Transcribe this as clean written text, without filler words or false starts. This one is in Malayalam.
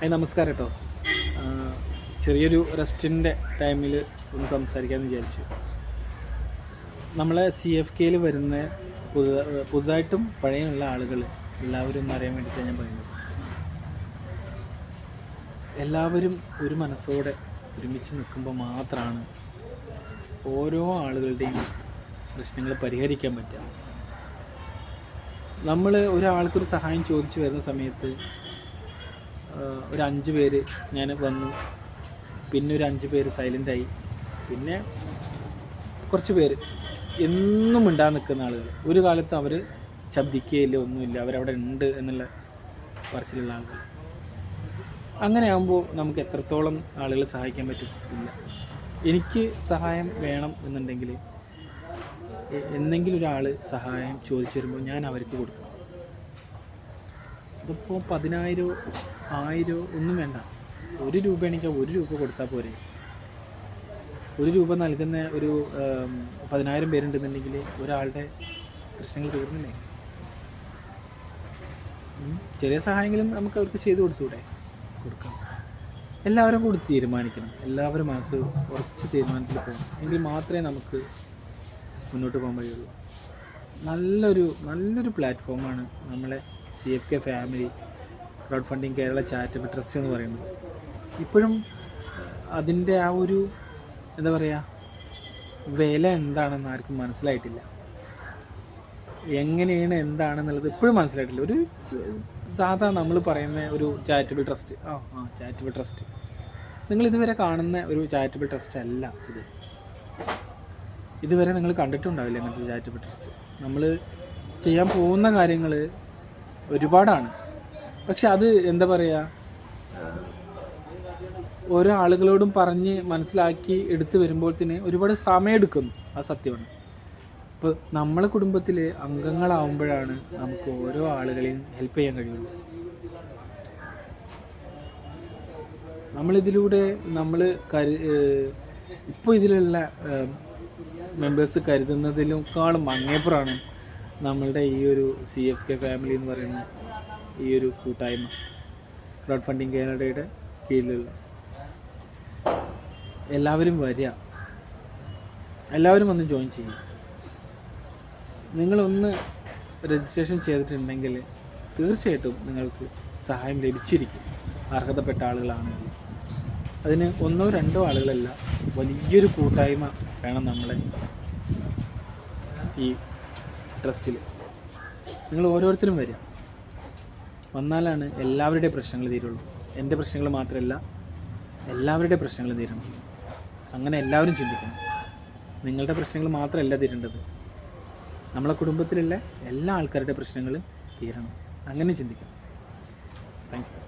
നമസ്കാരം കേട്ടോ. ചെറിയൊരു റെസ്റ്റിൻ്റെ ടൈമിൽ ഒന്ന് സംസാരിക്കാമെന്ന് വിചാരിച്ചു. നമ്മളെ CFKയിൽ വരുന്ന പുതുതായിട്ടും പഴയുള്ള ആളുകൾ എല്ലാവരും അറിയാൻ വേണ്ടിയിട്ടാണ് ഞാൻ പറയുന്നത്. എല്ലാവരും ഒരു മനസ്സോടെ ഒരുമിച്ച് നിൽക്കുമ്പോൾ മാത്രമാണ് ഓരോ ആളുകളുടെയും പ്രശ്നങ്ങൾ പരിഹരിക്കാൻ പറ്റുക. നമ്മൾ ഒരാൾക്കൊരു സഹായം ചോദിച്ചു വരുന്ന സമയത്ത് ഒരു 5 പേര് ഞാൻ വന്നു, പിന്നെ ഒരു 5 പേര് സൈലൻ്റായി, പിന്നെ കുറച്ച് പേര് എന്നും മിണ്ടാൻ നിൽക്കുന്ന ആളുകൾ. ഒരു കാലത്ത് അവർ ശബ്ദിക്കുകയില്ല, ഒന്നുമില്ല, അവരവിടെ ഉണ്ട് എന്നുള്ള പറച്ചിലുള്ള ആളുകൾ. അങ്ങനെ ആകുമ്പോൾ നമുക്ക് എത്രത്തോളം ആളുകളെ സഹായിക്കാൻ പറ്റും? ഇല്ല. എനിക്ക് സഹായം വേണം എന്നുണ്ടെങ്കിൽ എന്തെങ്കിലും ഒരാൾ സഹായം ചോദിച്ചു വരുമ്പോൾ ഞാൻ അവർക്ക് കൊടുക്കണം. അതിപ്പോൾ 10,000 1000 ഒന്നും വേണ്ട. 1 രൂപയാണെങ്കിൽ 1 രൂപ കൊടുത്താൽ പോരെ. 1 രൂപ നൽകുന്ന ഒരു 10,000 പേരുണ്ടെന്നുണ്ടെങ്കിൽ ഒരാളുടെ പ്രശ്നങ്ങൾ തീർന്നില്ലേ? ചെറിയ സഹായങ്ങളും നമുക്ക് അവർക്ക് ചെയ്തു കൊടുത്തൂടെ? കൊടുക്കാം. എല്ലാവരും കൂടി തീരുമാനിക്കണം. എല്ലാവരും മനസ്സ് ഉറച്ച് തീരുമാനത്തിൽ പോകണം. എങ്കിൽ മാത്രമേ നമുക്ക് മുന്നോട്ട് പോകാൻ കഴിയുള്ളൂ. നല്ലൊരു പ്ലാറ്റ്ഫോമാണ് നമ്മളെ CFK family crowd funding Kerala charitable trust എന്ന് പറയുന്നത്. ഇപ്പോഴും അതിൻ്റെ ആ ഒരു എന്താ പറയുക, വില എന്താണെന്ന് ആർക്കും മനസ്സിലായിട്ടില്ല. എങ്ങനെയാണ് എന്താണെന്നുള്ളത് ഇപ്പോഴും മനസ്സിലായിട്ടില്ല. ഒരു സാധാ നമ്മൾ പറയുന്ന ഒരു ചാരിറ്റബിൾ ട്രസ്റ്റ്, ചാരിറ്റബിൾ ട്രസ്റ്റ്, നിങ്ങൾ ഇതുവരെ കാണുന്ന ഒരു ചാരിറ്റബിൾ ട്രസ്റ്റ് അല്ല ഇത്. ഇതുവരെ നിങ്ങൾ കണ്ടിട്ടുണ്ടാവില്ല അങ്ങനത്തെ ചാരിറ്റബിൾ ട്രസ്റ്റ്. നമ്മൾ ചെയ്യാൻ പോകുന്ന കാര്യങ്ങൾ ഒരുപാടാണ്. പക്ഷെ അത് എന്താ പറയുക, ഓരോ ആളുകളോടും പറഞ്ഞ് മനസ്സിലാക്കി എടുത്ത് വരുമ്പോഴത്തേന് ഒരുപാട് സമയമെടുക്കുന്നു. അത് സത്യമാണ്. ഇപ്പോൾ നമ്മളെ കുടുംബത്തിൽ അംഗങ്ങളാവുമ്പോഴാണ് നമുക്ക് ഓരോ ആളുകളെയും ഹെൽപ്പ് ചെയ്യാൻ കഴിയുള്ളൂ. നമ്മളിതിലൂടെ ഇപ്പോൾ ഇതിലുള്ള മെമ്പേഴ്സ് കരുതുന്നതിനേക്കാളും അങ്ങേപ്പുറമാണ് നമ്മളുടെ ഈ ഒരു CFK ഫാമിലി എന്ന് പറയുന്ന ഈ ഒരു കൂട്ടായ്മ ക്രൗഡ് ഫണ്ടിങ് കേരളയുടെ കീഴിലുള്ള. എല്ലാവരും വരിക, എല്ലാവരും വന്ന് ജോയിൻ ചെയ്യും. നിങ്ങളൊന്ന് രജിസ്ട്രേഷൻ ചെയ്തിട്ടുണ്ടെങ്കിൽ തീർച്ചയായിട്ടും നിങ്ങൾക്ക് സഹായം ലഭിച്ചിരിക്കും, അർഹതപ്പെട്ട ആളുകളാണെങ്കിൽ. അതിന് 1 2 ആളുകളല്ല, വലിയൊരു കൂട്ടായ്മ വേണം നമ്മളെ ഈ ട്രസ്റ്റിൽ. നിങ്ങൾ ഓരോരുത്തരും വരിക. വന്നാലാണ് എല്ലാവരുടെയും പ്രശ്നങ്ങൾ തീരുള്ളൂ. എൻ്റെ പ്രശ്നങ്ങൾ മാത്രമല്ല, എല്ലാവരുടെയും പ്രശ്നങ്ങൾ തീരണം. അങ്ങനെ എല്ലാവരും ചിന്തിക്കണം. നിങ്ങളുടെ പ്രശ്നങ്ങൾ മാത്രമല്ല തീരേണ്ടത്, നമ്മളെ കുടുംബത്തിലുള്ള എല്ലാ ആൾക്കാരുടെ പ്രശ്നങ്ങൾ തീരണം. അങ്ങനെ ചിന്തിക്കണം. Thank you.